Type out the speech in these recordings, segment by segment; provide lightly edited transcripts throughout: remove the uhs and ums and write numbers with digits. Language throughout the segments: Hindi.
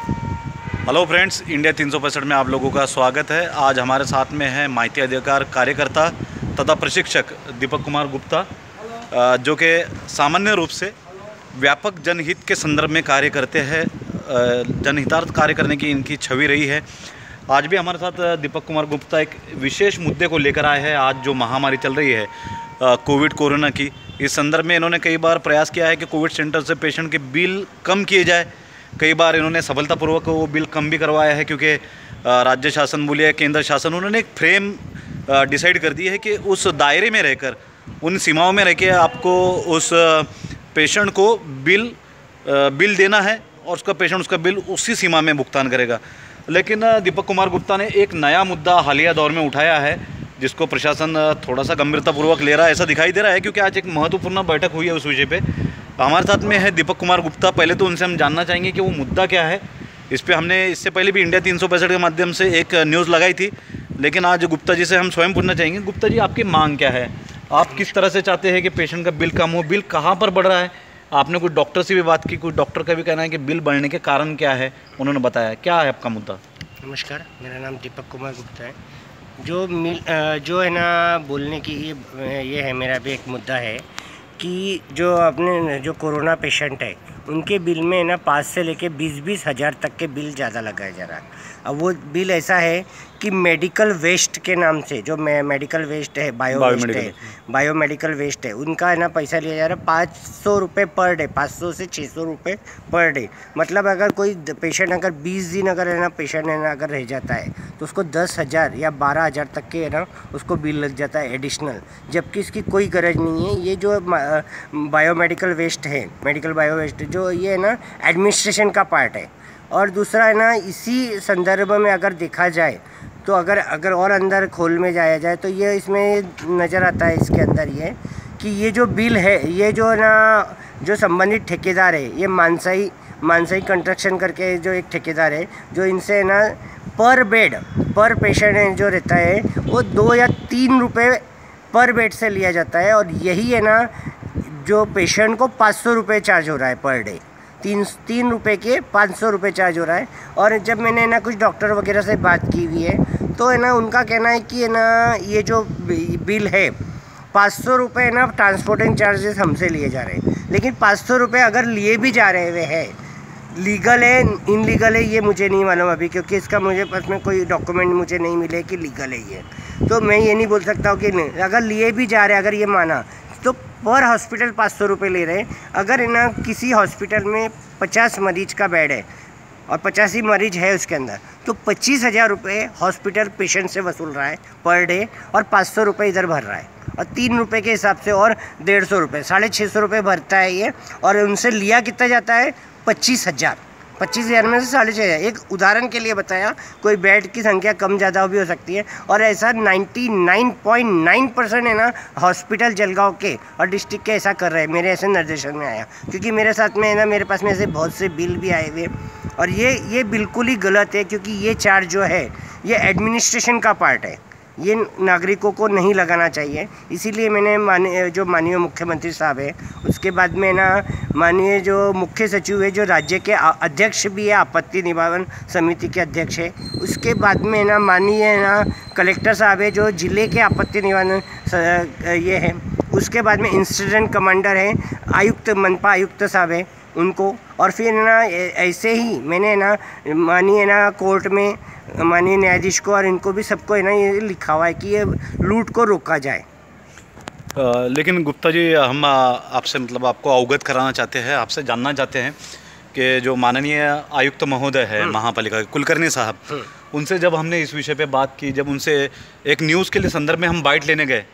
हेलो फ्रेंड्स, इंडिया 365 में आप लोगों का स्वागत है। आज हमारे साथ में है माहिती अधिकार कार्यकर्ता तथा प्रशिक्षक दीपक कुमार गुप्ता, जो कि सामान्य रूप से व्यापक जनहित के संदर्भ में कार्य करते हैं। जनहितार्थ कार्य करने की इनकी छवि रही है। आज भी हमारे साथ दीपक कुमार गुप्ता एक विशेष मुद्दे को लेकर आए हैं। आज जो महामारी चल रही है कोरोना की, इस संदर्भ में इन्होंने कई बार प्रयास किया है कि कोविड सेंटर से पेशेंट के बिल कम किए जाए। कई बार इन्होंने सफलतापूर्वक वो बिल कम भी करवाया है, क्योंकि राज्य शासन बोलिए केंद्र शासन, उन्होंने एक फ्रेम डिसाइड कर दी है कि उस दायरे में रहकर, उन सीमाओं में रह के आपको उस पेशेंट को बिल देना है और उसका पेशेंट उसका बिल उसी सीमा में भुगतान करेगा। लेकिन दीपक कुमार गुप्ता ने एक नया मुद्दा हालिया दौर में उठाया है, जिसको प्रशासन थोड़ा सा गंभीरतापूर्वक ले रहा है, ऐसा दिखाई दे रहा है। क्योंकि आज एक महत्वपूर्ण बैठक हुई है उस विषय पे। हमारे साथ में है दीपक कुमार गुप्ता। पहले तो उनसे हम जानना चाहेंगे कि वो मुद्दा क्या है। इस पे हमने इससे पहले भी इंडिया 365 के माध्यम से एक न्यूज़ लगाई थी, लेकिन आज गुप्ता जी से हम स्वयं पूछना चाहेंगे। गुप्ता जी, आपकी मांग क्या है? आप किस तरह से चाहते हैं कि पेशेंट का बिल कम हो? बिल कहाँ पर बढ़ रहा है? आपने कोई डॉक्टर से भी बात की, कोई डॉक्टर का भी कहना है कि बिल बढ़ने के कारण क्या है, उन्होंने बताया। क्या है आपका मुद्दा? नमस्कार, मेरा नाम दीपक कुमार गुप्ता है। जो है ना, बोलने की ये है, मेरा भी एक मुद्दा है कि जो कोरोना पेशेंट है उनके बिल में ना 5 से लेके 20-20 हज़ार तक के बिल ज़्यादा लगाया जा रहा है। अब वो बिल ऐसा है कि मेडिकल वेस्ट के नाम से, जो मेडिकल वेस्ट है, बायोमेडिकल वेस्ट है, उनका है ना पैसा लिया जा रहा है 500 रुपये पर डे, 500 से 600 रुपये पर डे। मतलब अगर कोई पेशेंट अगर 20 दिन अगर है ना पेशेंट है ना अगर रह जाता है तो उसको 10,000 या 12,000 तक के है ना उसको बिल लग जाता है एडिशनल, जबकि इसकी कोई गरज नहीं है। ये जो बायोमेडिकल वेस्ट है, मेडिकल बायो वेस्ट, जो ये है ना एडमिनिस्ट्रेशन का पार्ट है। और दूसरा है ना, इसी संदर्भ में अगर देखा जाए तो अगर और अंदर खोल में जाया जाए तो ये इसमें नज़र आता है, इसके अंदर ये कि ये जो बिल है, ये जो ना जो संबंधित ठेकेदार है, ये मानसाई कंस्ट्रक्शन करके जो एक ठेकेदार है, जो इनसे ना पर बेड पर पेशेंट है जो रहता है वो 2 या 3 रुपये पर बेड से लिया जाता है। और यही है ना जो पेशेंट को 500 रुपये चार्ज हो रहा है पर डे। 3 रुपये के 500 रुपये चार्ज हो रहा है। और जब मैंने ना कुछ डॉक्टर वगैरह से बात की हुई है तो है ना उनका कहना है कि है ना ये जो बिल है 500 रुपये ना ट्रांसपोर्टिंग चार्जेस हमसे लिए जा रहे हैं। लेकिन 500 रुपये अगर लिए भी जा रहे हुए हैं, लीगल है इनलीगल है ये मुझे नहीं मालूम अभी, क्योंकि इसका मुझे पास में कोई डॉक्यूमेंट मुझे नहीं मिले कि लीगल है ये। तो मैं ये नहीं बोल सकता हूँ कि नहीं, अगर लिए भी जा रहे हैं, अगर ये माना तो पर हॉस्पिटल 500 रुपये ले रहे हैं। अगर है ना किसी हॉस्पिटल में 50 मरीज का बेड है और 85 मरीज है उसके अंदर, तो 25,000 रुपये हॉस्पिटल पेशेंट से वसूल रहा है पर डे और 500 रुपये इधर भर रहा है। और 3 रुपये के हिसाब से और 150 रुपये, 650 रुपये भरता है ये। और उनसे लिया कितना जाता है? 25,000 में से 6,500। एक उदाहरण के लिए बताया, कोई बेड की संख्या कम ज़्यादा भी हो सकती है। और ऐसा 99.9% है ना हॉस्पिटल जलगांव के और डिस्ट्रिक्ट के ऐसा कर रहे हैं। मेरे ऐसे निर्देशन में आया, क्योंकि मेरे साथ में है ना, मेरे पास में ऐसे बहुत से बिल भी आए हुए। और ये बिल्कुल ही गलत है, क्योंकि ये चार्ज जो है ये एडमिनिस्ट्रेशन का पार्ट है, ये नागरिकों को नहीं लगाना चाहिए। इसीलिए मैंने माननीय मुख्यमंत्री साहब है, उसके बाद में ना माननीय जो मुख्य सचिव है, जो राज्य के अध्यक्ष भी है, आपत्ति निवारण समिति के अध्यक्ष है, उसके बाद में ना माननीय ना कलेक्टर साहब है, जो जिले के आपत्ति निवारण ये है, उसके बाद में इंसिडेंट कमांडर है, आयुक्त मनपा आयुक्त साहब है उनको। और फिर ना ऐसे ही मैंने ना माननीय ना कोर्ट में माननीय न्यायाधीश को और इनको भी सबको है ना ये लिखा हुआ है कि ये लूट को रोका जाए। लेकिन गुप्ता जी, हम आपसे मतलब आपको अवगत कराना चाहते हैं, आपसे जानना चाहते हैं कि जो माननीय आयुक्त महोदय है महापालिका के, कुलकर्णी साहब, उनसे जब हमने इस विषय पे बात की, जब उनसे एक न्यूज़ के लिए संदर्भ में हम बाइट लेने गए,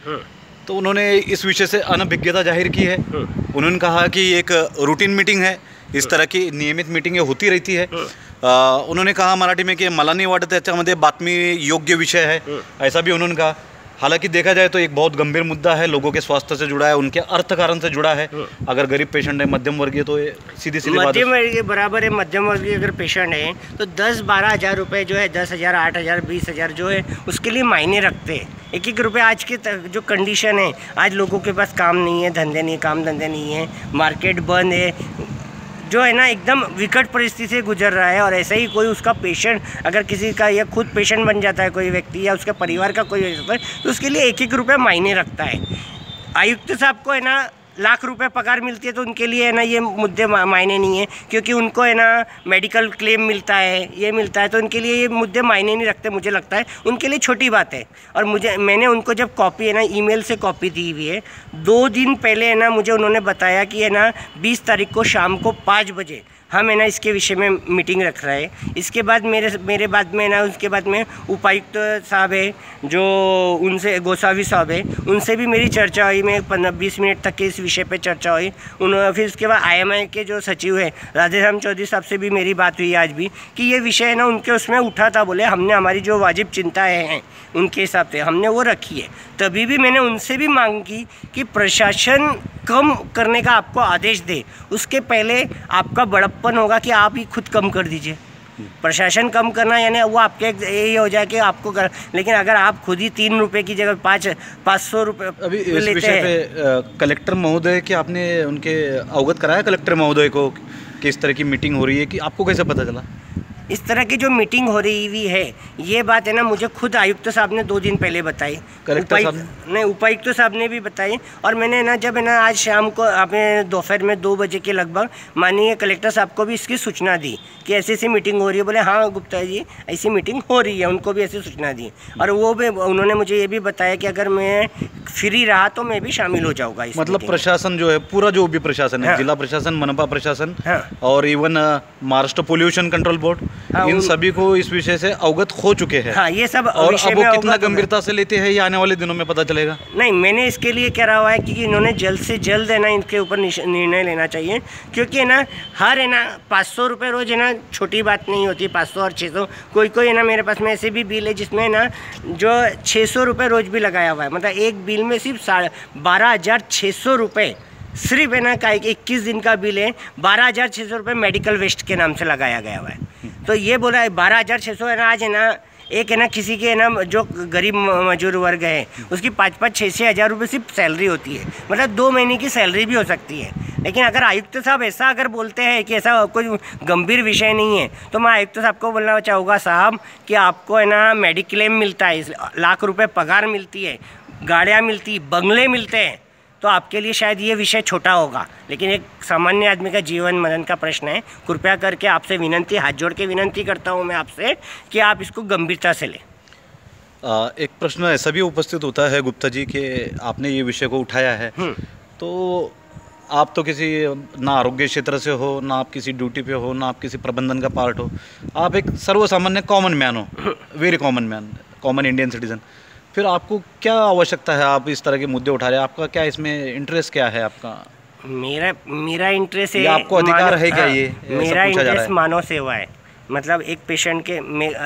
तो उन्होंने इस विषय से अनभिज्ञता जाहिर की है। उन्होंने कहा कि एक रूटीन मीटिंग है, इस तरह की नियमित मीटिंगें होती रहती है। उन्होंने कहा मराठी में कि मला नाही वाटत त्याच्यामध्ये बातमी योग्य विषय है, ऐसा भी उन्होंने कहा। हालांकि देखा जाए तो एक बहुत गंभीर मुद्दा है, लोगों के स्वास्थ्य से जुड़ा है, उनके अर्थ कारण से जुड़ा है। अगर गरीब पेशेंट है, मध्यम वर्गीय, तो सीधी बात मध्यम वर्गीय बराबर है। मध्यम वर्गीय अगर पेशेंट है तो 10-12 हज़ार रुपये जो है, 10,000, 8,000, 20,000 जो है उसके लिए मायने रखते हैं। 1-1 रुपये आज के जो कंडीशन है, आज लोगों के पास काम नहीं है, धंधे नहीं, काम धंधे नहीं है, मार्केट बंद है, जो है ना एकदम विकट परिस्थिति से गुजर रहा है। और ऐसे ही कोई उसका पेशेंट, अगर किसी का या खुद पेशेंट बन जाता है कोई व्यक्ति या उसके परिवार का कोई व्यक्ति, तो उसके लिए 1-1 रुपये मायने रखता है। आयुक्त साहब को है ना लाख रुपए पगार मिलती है, तो उनके लिए है ना ये मुद्दे मायने नहीं है, क्योंकि उनको है ना मेडिकल क्लेम मिलता है, ये मिलता है, तो उनके लिए ये मुद्दे मायने नहीं रखते। मुझे लगता है उनके लिए छोटी बात है। और मैंने उनको जब कॉपी है ना ईमेल से कॉपी दी हुई है, 2 दिन पहले है ना मुझे उन्होंने बताया कि है ना 20 तारीख को शाम को 5 बजे हम है ना इसके विषय में मीटिंग रख रहे हैं। इसके बाद मेरे बाद में ना उसके बाद में उपायुक्त साहब है जो उनसे गोसावी साहब है, उनसे भी मेरी चर्चा हुई। मैं 15-20 मिनट तक के इस विषय पे चर्चा हुई। फिर उसके बाद IMI के जो सचिव है राधेश्याम चौधरी साहब से भी मेरी बात हुई आज भी, कि ये विषय है ना उनके उसमें उठा था। बोले हमने हमारी जो वाजिब चिंताएँ हैं उनके हिसाब से हमने वो रखी है। तभी भी मैंने उनसे भी मांग की कि प्रशासन कम करने का आपको आदेश दे, उसके पहले आपका बड़प्पन होगा कि आप ही खुद कम कर दीजिए। प्रशासन कम करना यानी वो आपके यही हो जाए कि आपको लेकिन अगर आप खुद ही 3 रुपये की जगह 500 रुपये अभी इस विषय पे कलेक्टर महोदय कि आपने उनके अवगत कराया कलेक्टर महोदय को कि इस तरह की मीटिंग हो रही है, कि आपको कैसे पता चला? इस तरह की जो मीटिंग हो रही हुई है, ये बात है ना मुझे खुद आयुक्त साहब ने 2 दिन पहले बताई, उपायुक्त साहब ने भी बताई। और मैंने ना जब है ना आज शाम को अपने दोपहर में 2 बजे के लगभग माननीय कलेक्टर साहब को भी इसकी सूचना दी कि ऐसी ऐसी मीटिंग हो रही है। बोले हाँ गुप्ता जी ऐसी मीटिंग हो रही है, उनको भी ऐसी सूचना दी। और वो भी उन्होंने मुझे ये भी बताया कि अगर मैं फ्री रहा तो मैं भी शामिल हो जाऊँगा। मतलब प्रशासन जो है पूरा जो भी प्रशासन है, हाँ। जिला प्रशासन, मनपा प्रशासन, हाँ। और even Maharashtra pollution control board, हाँ, इन सभी को इस विषय से अवगत हो चुके हैं। हाँ, ये सब और अब वो कितना गंभीरता से लेते हैं ये आने वाले दिनों में पता चलेगा। नहीं, मैंने इसके लिए कह रहा हुआ है कि इन्होंने जल्द से जल्द है ना इनके ऊपर निर्णय लेना चाहिए, क्योंकि है ना हर है ना 500 रुपये रोज़ है ना छोटी बात नहीं होती। 500 और 600 कोई है ना मेरे पास में ऐसे भी बिल है जिसमें ना जो 600 रुपये रोज़ भी लगाया हुआ है। मतलब एक बिल में सिर्फ 12,600 रुपये सिर्फ है ना का 21 दिन का बिल है। 12,600 रुपये मेडिकल वेस्ट के नाम से लगाया गया हुआ है। तो ये बोला है 12,600 है ना आज है ना एक है ना किसी के है ना जो गरीब मजदूर वर्ग है उसकी 5-5, 6-6 हज़ार रुपये सिर्फ सैलरी होती है। मतलब 2 महीने की सैलरी भी हो सकती है। लेकिन अगर आयुक्त साहब ऐसा अगर बोलते हैं कि ऐसा कोई गंभीर विषय नहीं है, तो मैं आयुक्त साहब को बोलना चाहूँगा साहब कि आपको है ना मेडिक्लेम मिलता है, लाख रुपये पगार मिलती है, गाड़ियाँ मिलती, बंगले मिलते हैं, तो आपके लिए शायद ये विषय छोटा होगा। लेकिन एक सामान्य आदमी का जीवन मरण का प्रश्न है। कृपया करके आपसे विनंती, हाथ जोड़ के विनंती करता हूँ मैं आपसे कि आप इसको गंभीरता से लें। एक प्रश्न ऐसा भी उपस्थित होता है गुप्ता जी कि आपने ये विषय को उठाया है, तो आप तो किसी ना आरोग्य क्षेत्र से हो, ना आप किसी ड्यूटी पे हो, ना आप किसी प्रबंधन का पार्ट हो, आप एक सर्वसामान्य कॉमन मैन हो, very common man, common Indian citizen. फिर आपको क्या आवश्यकता है, आप इस तरह के मुद्दे उठा रहे हैं, आपका क्या इसमें इंटरेस्ट क्या है आपका? मेरा इंटरेस्ट है, आपको अधिकार है क्या? ये मेरा इंटरेस्ट मानव सेवा है। मतलब एक पेशेंट के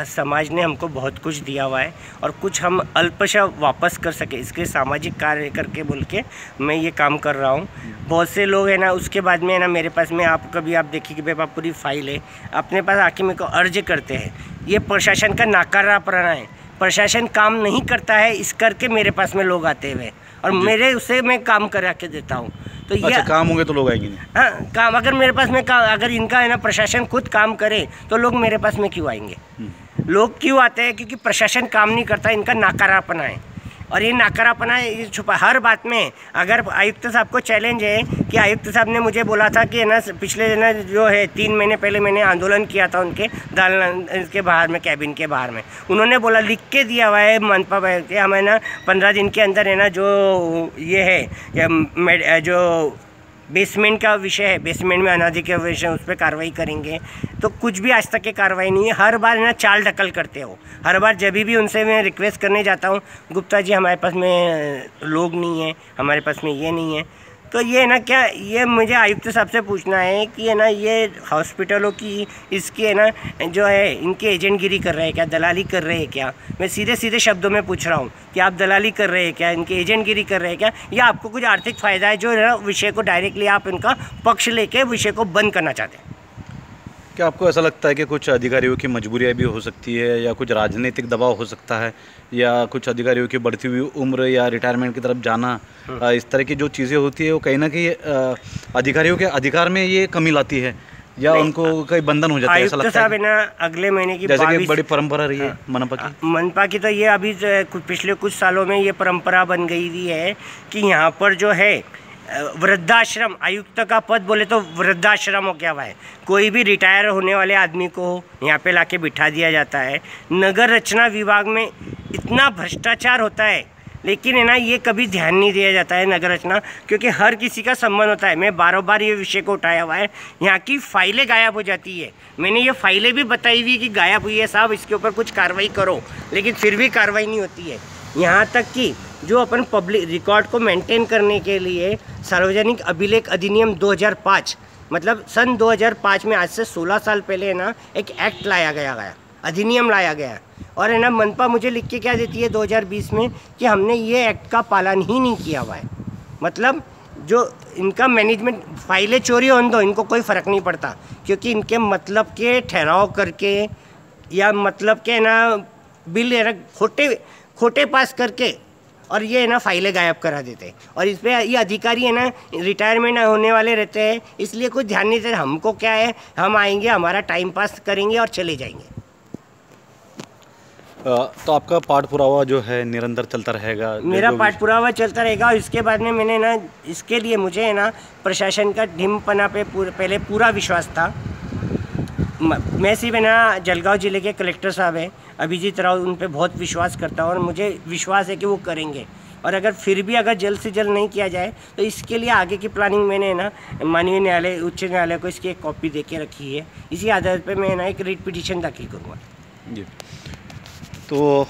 समाज ने हमको बहुत कुछ दिया हुआ है और कुछ हम अल्पशा वापस कर सके, इसके सामाजिक कार्य करके बोल के मैं ये काम कर रहा हूँ। बहुत से लोग हैं ना उसके बाद में ना मेरे पास में आप कभी आप देखिए कि मेरे पूरी फाइल है, अपने पास आके मेरे को अर्ज करते हैं। ये प्रशासन का नाकारापना है, प्रशासन काम नहीं करता है इस करके मेरे पास में लोग आते हुए, और मेरे उससे मैं काम करा के देता हूँ। तो अच्छा, काम होंगे तो लोग आएंगे नहीं? हाँ, काम अगर मेरे पास में काम, अगर इनका है ना प्रशासन खुद काम करे तो लोग मेरे पास में क्यों आएंगे? लोग क्यों आते हैं? क्योंकि प्रशासन काम नहीं करता, इनका नाकारापना है। और ये नाकारापना ये छुपा हर बात में। अगर आयुक्त साहब को चैलेंज है कि आयुक्त साहब ने मुझे बोला था कि ना पिछले ना जो है 3 महीने पहले मैंने आंदोलन किया था उनके इसके बाहर में, कैबिन के बाहर में, उन्होंने बोला लिख के दिया हुआ है मनपा के हमें ना 15 दिन के अंदर है ना जो ये है जो बेसमेंट का विषय है, बेसमेंट में अनाधिकृत विषय उस पर कार्रवाई करेंगे। तो कुछ भी आज तक की कार्रवाई नहीं है। हर बार ना चाल ढकल करते हो। हर बार जब भी उनसे मैं रिक्वेस्ट करने जाता हूँ, गुप्ता जी हमारे पास में लोग नहीं है, हमारे पास में ये नहीं है, तो ये ना क्या, ये मुझे आयुक्त साहब से पूछना है कि है ना ये हॉस्पिटलों की इसकी है ना जो है इनके एजेंटगिरी कर रहे हैं क्या, दलाली कर रहे हैं क्या? मैं सीधे सीधे शब्दों में पूछ रहा हूँ कि आप दलाली कर रहे हैं क्या, इनके एजेंटगिरी कर रहे हैं क्या, या आपको कुछ आर्थिक फ़ायदा है जो है ना विषय को डायरेक्टली आप इनका पक्ष लेके विषय को बंद करना चाहते हैं? क्या आपको ऐसा लगता है कि कुछ अधिकारियों की मजबूरियाँ भी हो सकती है या कुछ राजनीतिक दबाव हो सकता है या कुछ अधिकारियों की बढ़ती हुई उम्र या रिटायरमेंट की तरफ जाना, इस तरह की जो चीज़ें होती है वो कहीं ना कहीं अधिकारियों के अधिकार में ये कमी लाती है या उनको कई बंधन हो जाता है? ऐसा लगता है ना अगले महीने की जैसे कि बड़ी परंपरा रही है मनपा की तो ये अभी पिछले कुछ सालों में ये परंपरा बन गई हुई है कि यहाँ पर जो है वृद्धाश्रम, आयुक्त का पद बोले तो वृद्धाश्रम हो क्या हुआ है, कोई भी रिटायर होने वाले आदमी को यहाँ पे लाके बिठा दिया जाता है। नगर रचना विभाग में इतना भ्रष्टाचार होता है, लेकिन है ना ये कभी ध्यान नहीं दिया जाता है नगर रचना, क्योंकि हर किसी का संबंध होता है। मैं बार बार ये विषय को उठाया हुआ है, यहाँ की फाइलें गायब हो जाती है। मैंने ये फाइलें भी बताई हुई कि गायब हुई है साहब, इसके ऊपर कुछ कार्रवाई करो, लेकिन फिर भी कार्रवाई नहीं होती है। यहाँ तक कि जो अपन पब्लिक रिकॉर्ड को मेंटेन करने के लिए सार्वजनिक अभिलेख अधिनियम 2005, मतलब सन 2005 में, आज से 16 साल पहले है ना एक एक्ट लाया गया अधिनियम लाया गया, और है ना मनपा मुझे लिख के क्या देती है 2020 में कि हमने ये एक्ट का पालन ही नहीं किया हुआ है। मतलब जो इनका मैनेजमेंट, फाइलें चोरी होने दो, इनको कोई फ़र्क नहीं पड़ता, क्योंकि इनके मतलब के ठहराव करके या मतलब के ना बिल है ना खोटे पास करके और ये है ना फाइलें गायब करा देते हैं। और इस पर ये अधिकारी है ना रिटायरमेंट होने वाले रहते हैं, इसलिए कुछ ध्यान नहीं देते। हमको क्या है, हम आएंगे, हमारा टाइम पास करेंगे और चले जाएंगे। तो आपका पाठ पुरावा जो है निरंतर चलता रहेगा? मेरा पाठ पुरावा चलता रहेगा, और इसके बाद में मैंने ना इसके लिए मुझे है ना प्रशासन का ढीमपना पे पहले पूरा विश्वास था। मैं सिर्फ है ना जलगांव ज़िले के कलेक्टर साहब हैं अभिजीत राव, उन पे बहुत विश्वास करता हूँ और मुझे विश्वास है कि वो करेंगे। और अगर फिर भी अगर जल्द से जल्द नहीं किया जाए तो इसके लिए आगे की प्लानिंग मैंने ना माननीय न्यायालय, उच्च न्यायालय को इसकी एक कॉपी दे के रखी है। इसी आधार पर मैं ना एक रिट पिटीशन दाखिल करूँगा जी। तो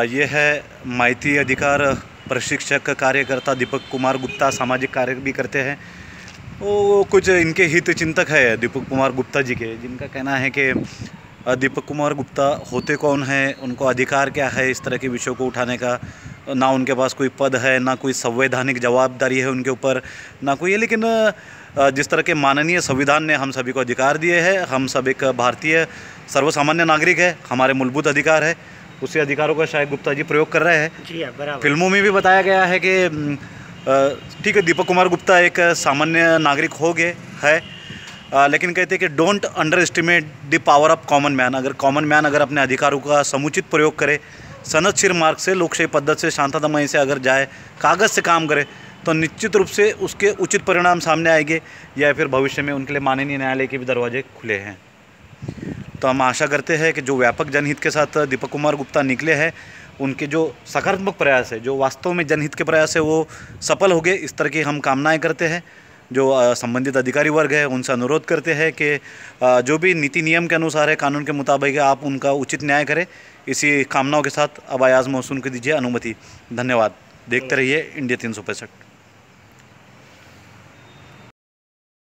ये है माइती अधिकार प्रशिक्षक कार्यकर्ता दीपक कुमार गुप्ता, सामाजिक कार्य भी करते हैं। वो कुछ इनके हित चिंतक है दीपक कुमार गुप्ता जी के, जिनका कहना है कि दीपक कुमार गुप्ता होते कौन है, उनको अधिकार क्या है इस तरह के विषयों को उठाने का, ना उनके पास कोई पद है, ना कोई संवैधानिक जवाबदारी है उनके ऊपर, ना कोई है। लेकिन जिस तरह के माननीय संविधान ने हम सभी को अधिकार दिए हैं, हम सब एक भारतीय सर्वसामान्य नागरिक है, हमारे मूलभूत अधिकार है, उसी अधिकारों का शायद गुप्ता जी प्रयोग कर रहे हैं। जी बराबर। फिल्मों में भी बताया गया है कि ठीक है दीपक कुमार गुप्ता एक सामान्य नागरिक हो गए है, लेकिन कहते हैं कि don't under estimate the power of common man. अगर कॉमन मैन अगर अपने अधिकारों का समुचित प्रयोग करे, सनदशीर मार्ग से, लोकशाही पद्धति से, शांततामय से अगर जाए, कागज़ से काम करे, तो निश्चित रूप से उसके उचित परिणाम सामने आएंगे, या फिर भविष्य में उनके लिए माननीय न्यायालय के भी दरवाजे खुले हैं। तो हम आशा करते हैं कि जो व्यापक जनहित के साथ दीपक कुमार गुप्ता निकले हैं, उनके जो सकारात्मक प्रयास है, जो वास्तव में जनहित के प्रयास है, वो सफल हो गए, इस तरह की हम कामनाएं करते हैं। जो संबंधित अधिकारी वर्ग है उनसे अनुरोध करते हैं कि जो भी नीति नियम के अनुसार है, कानून के मुताबिक आप उनका उचित न्याय करें। इसी कामनाओं के साथ अब अयाज मौसून को दीजिए अनुमति। धन्यवाद। देखते रहिए इंडिया 365।